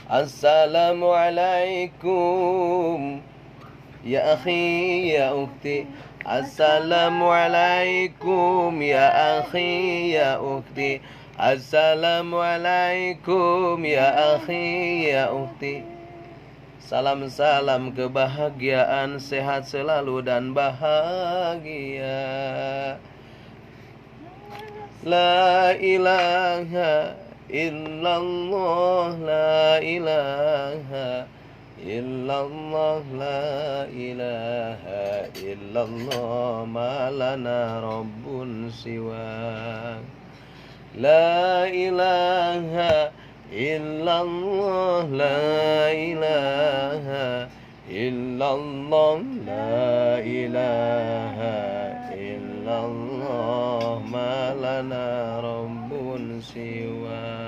Assalamualaikum ya akhi ya ukhti. Assalamualaikum ya akhi ya ukhti. Assalamualaikum ya akhi ya ukhti. Salam-salam kebahagiaan, sehat selalu dan bahagia. La ilaha illallah, la ilaha illallah, la ilaha illallah, malana rabbun siwa. La ilaha illallah, la ilaha illallah, la ilaha illallah, malana rabbun siwa.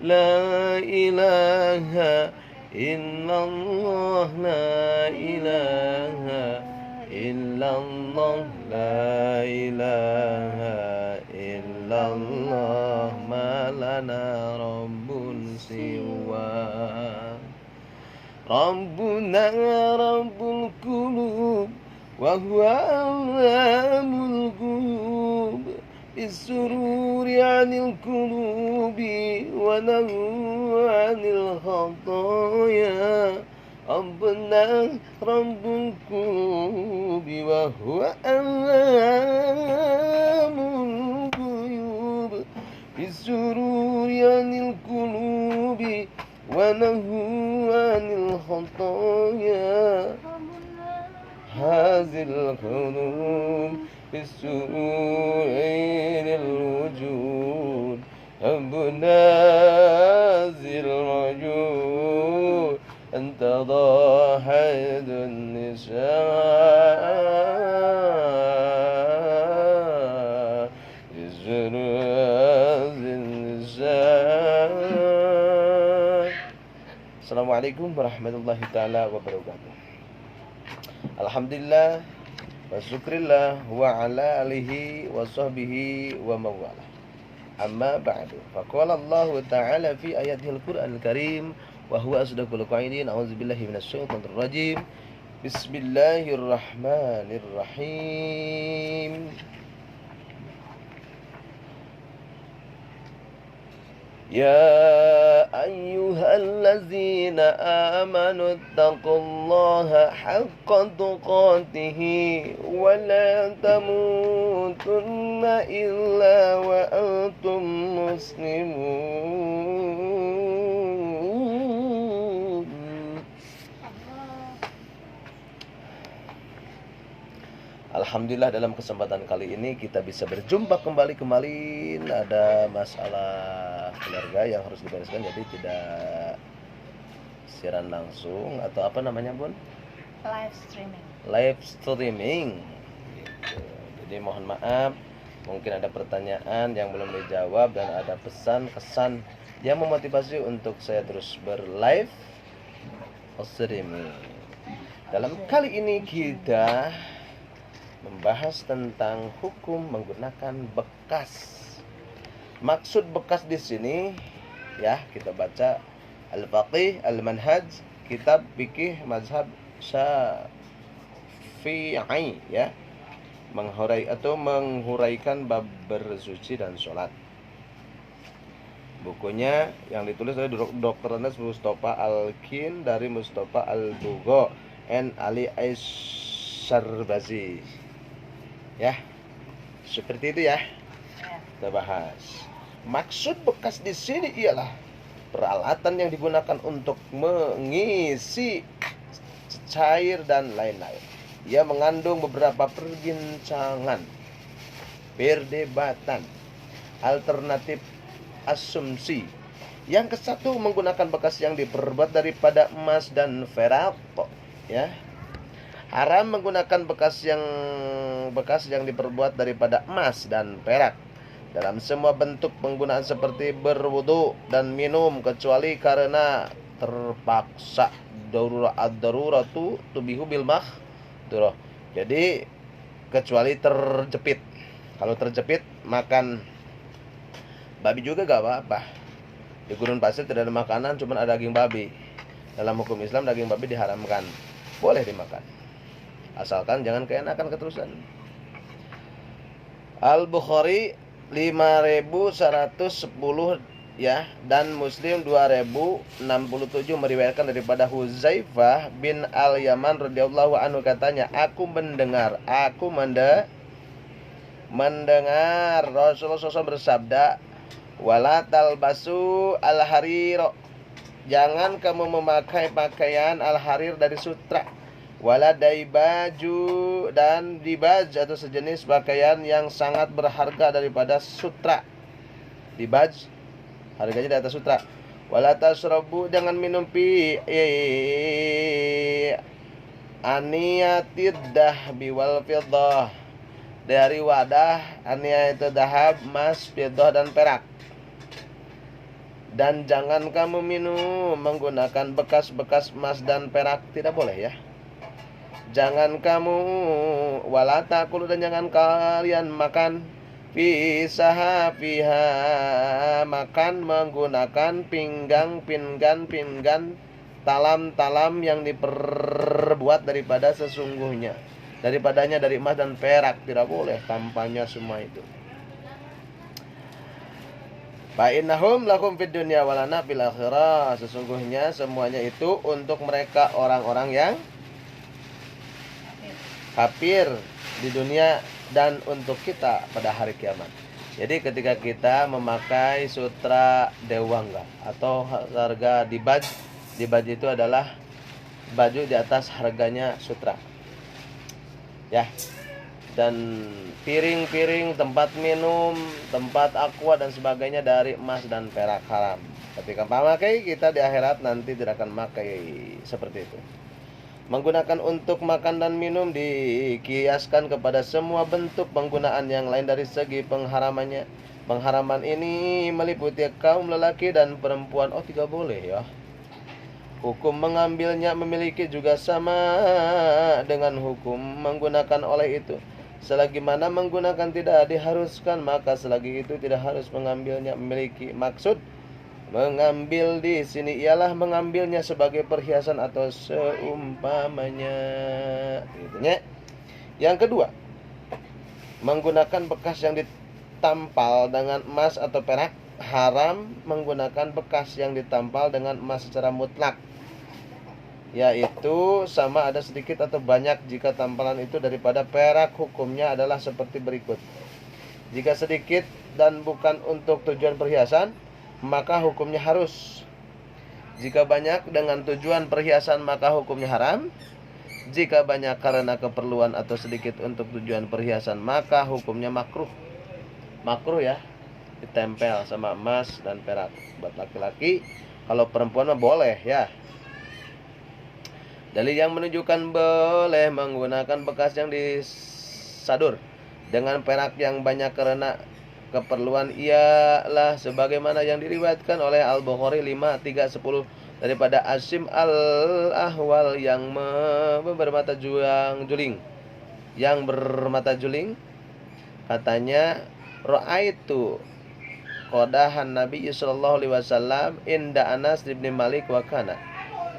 La ilaha illallah, la ilaha illallah, la ilaha illallah, malana rabbun siwa. Rabbuna rabbul qulub wa huwa allamul ghuyub. بالسرور عن القلوب ونهو عن الخطايا. ربنا رب القلوب وهو علام الغيوب. بالسرور عن القلوب ونهو عن الخطايا. هذه القلوب بالسرور الوجود. ربنا ذي الوجود أنت ضاحد النساء. Assalamualaikum warahmatullahi ta'ala wabarakatuh. Alhamdulillah wa syukrillah wa ala alihi wa sahbihi wa mawala. Amma ba'du. Faqala Allah ta'ala fi ayatihil Qur'anil Karim wa huwa asdaqul qailin. A'udzubillahi minasyaitonir rajim. Bismillahirrahmanirrahim. يا أيها الذين آمنوا اتقوا الله حق تقاته ولا تموتن إلا وأنتم مسلمون. Alhamdulillah, dalam kesempatan kali ini kita bisa berjumpa kembali. Ada masalah keluarga yang harus dibereskan, jadi tidak siaran langsung atau apa namanya Bun? Live streaming gitu. Jadi mohon maaf, mungkin ada pertanyaan yang belum dijawab dan ada pesan kesan yang memotivasi untuk saya terus berlive streaming. Dalam kali ini kita membahas tentang hukum menggunakan bekas. Maksud bekas di sini ya, kita baca Al-Faqih Al-Manhaj, kitab fikih mazhab Syafi'i ya, menghuraikan bab bersuci dan sholat. Bukunya yang ditulis oleh Dr. Anas Mustafa Al-Kin dari Mustafa Al-Bugho and Ali Aisyarbazi. Ya, seperti itu ya. Kita bahas. Maksud bekas di sini ialah peralatan yang digunakan untuk mengisi cair dan lain-lain. Ia mengandung beberapa perbincangan, perdebatan, alternatif, asumsi. Yang kesatu, menggunakan bekas yang diperbuat daripada emas dan perak, ya. Haram menggunakan bekas yang diperbuat daripada emas dan perak dalam semua bentuk penggunaan seperti berwudu dan minum, kecuali karena terpaksa. Ad-daruratu tubihu bil mahdzurah. Jadi kecuali terjepit. Kalau terjepit makan babi juga gak apa-apa. Di gurun pasir tidak ada makanan, cuma ada daging babi. Dalam hukum Islam daging babi diharamkan. Boleh dimakan, asalkan jangan keenakan keterusan. Al-Bukhari 5110 ya, dan Muslim 2067 meriwayatkan daripada Huzaifah bin Al-Yaman radhiyallahu anhu, katanya, aku mendengar Rasulullah SAW bersabda, wala talbasu al-harir, jangan kamu memakai pakaian al-harir dari sutra, wala daibaju, dan dibaj atau sejenis pakaian yang sangat berharga daripada sutra. Dibaj harganya di atas sutra. Wala tasrabu, jangan minum aniyatid dahbi wal fiddah, dari wadah aniyah itu dahab, emas, fiddah dan perak. Dan jangan kamu minum menggunakan bekas-bekas emas dan perak, tidak boleh ya. Jangan kamu wala takulu, dan jangan kalian makan fiha makan menggunakan pinggan talam yang diperbuat daripadanya dari emas dan perak, tidak boleh kampanye semua itu. Fa innahum lakum fid dunya walana fil akhirah, sesungguhnya semuanya itu untuk mereka orang-orang yang kafir di dunia dan untuk kita pada hari kiamat. Jadi ketika kita memakai sutra dewangga atau harga dibaj itu adalah baju di atas harganya sutra ya, dan piring-piring, tempat minum, tempat aqua dan sebagainya dari emas dan perak haram. Ketika memakai, kita di akhirat nanti tidak akan memakai seperti itu. Menggunakan untuk makan dan minum dikiaskan kepada semua bentuk penggunaan yang lain dari segi pengharamannya. Pengharaman ini meliputi kaum lelaki dan perempuan. Oh, tidak boleh ya. Hukum mengambilnya memiliki juga sama dengan hukum menggunakan oleh itu. Selagi mana menggunakan tidak diharuskan, maka selagi itu tidak harus mengambilnya. Memiliki maksud mengambil di sini ialah mengambilnya sebagai perhiasan atau seumpamanya. Itunya. Yang kedua, menggunakan bekas yang ditampal dengan emas atau perak. Haram menggunakan bekas yang ditampal dengan emas secara mutlak, yaitu sama ada sedikit atau banyak. Jika tampalan itu daripada perak, hukumnya adalah seperti berikut. Jika sedikit dan bukan untuk tujuan perhiasan, maka hukumnya harus. Jika banyak dengan tujuan perhiasan, maka hukumnya haram. Jika banyak karena keperluan atau sedikit untuk tujuan perhiasan, maka hukumnya makruh. Makruh ya, ditempel sama emas dan perak buat laki-laki. Kalau perempuan mah boleh ya. Dalil yang menunjukkan boleh menggunakan bekas yang disadur dengan perak yang banyak karena keperluan ialah sebagaimana yang diriwayatkan oleh Al-Bukhari 5310 daripada Asim Al-Ahwal yang bermata juling, katanya, ra'aitu qadahan Nabi sallallahu alaihi wasallam inda Anas bin Malik wa kana.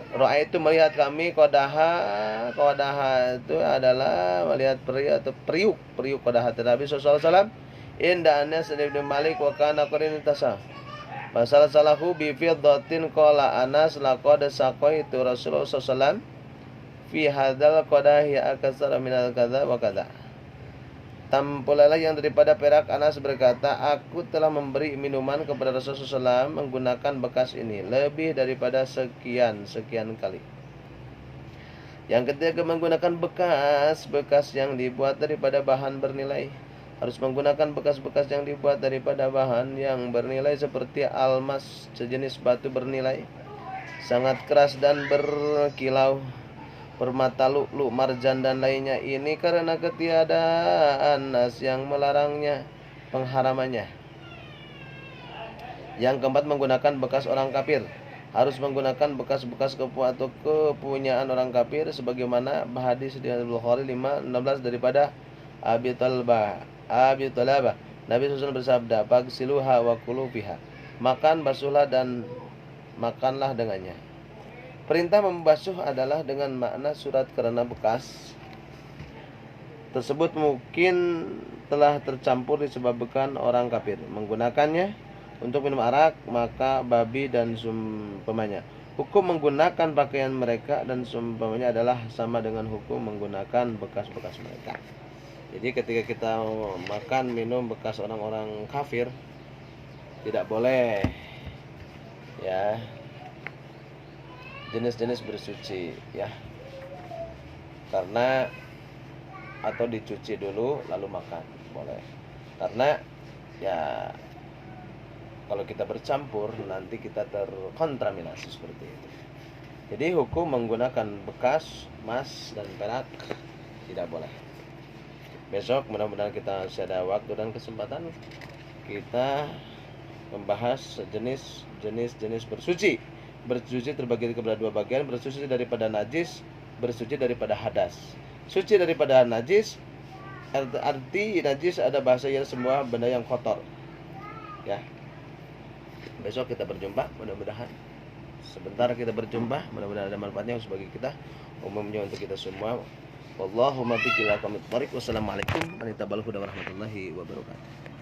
Ra'aitu, melihat kami, qadaha itu adalah melihat periuk qadaha Nabi sallallahu alaihi wasallam inda Anas bin Malik wa kana qarin tasa. Pasal salahu bi fiddatin qala Anas laqad saqaitu Rasulullah sallallahu alaihi wasallam fi hadzal qadahi aktsara min al-kadza wa kadza. Tampulalah yang daripada perak. Anas berkata, aku telah memberi minuman kepada Rasulullah SAW menggunakan bekas ini lebih daripada sekian kali. Yang ketiga, menggunakan bekas yang dibuat daripada bahan bernilai. Harus menggunakan bekas-bekas yang dibuat daripada bahan yang bernilai seperti almas, sejenis batu bernilai sangat keras dan berkilau, permata lu'lu', marjan dan lainnya. Ini karena ketiadaan nas yang melarangnya, pengharamannya. Yang keempat, menggunakan bekas orang kafir. Harus menggunakan bekas-bekas atau kepunyaan orang kafir sebagaimana hadis di Al-Bukhari 516 daripada Abi Talabah. Nabi SAW bersabda, "Fagsiluha wa kulu fiha." makan, basuhlah dan makanlah dengannya. Perintah membasuh adalah dengan makna surat karena bekas tersebut mungkin telah tercampur disebabkan orang kafir menggunakannya untuk minum arak, maka babi dan seumpamanya. Hukum menggunakan pakaian mereka dan seumpamanya adalah sama dengan hukum menggunakan bekas-bekas mereka. Jadi ketika kita makan minum bekas orang-orang kafir tidak boleh, ya, jenis-jenis bersuci, ya, karena atau dicuci dulu lalu makan boleh, karena ya kalau kita bercampur nanti kita terkontaminasi seperti itu. Jadi hukum menggunakan bekas emas dan perak tidak boleh. Besok mudah-mudahan kita masih ada waktu dan kesempatan kita membahas jenis bersuci. Bersuci terbagi kepada dua bagian, bersuci daripada najis, bersuci daripada hadas. Suci daripada najis, arti najis ada bahasanya semua benda yang kotor, ya. Besok kita berjumpa, mudah-mudahan sebentar kita berjumpa, mudah-mudahan ada manfaatnya bagi kita, umumnya untuk kita semua. Wallahumma biqil aqamit thariq. Wassalamualaikum warahmatullahi wabarakatuh.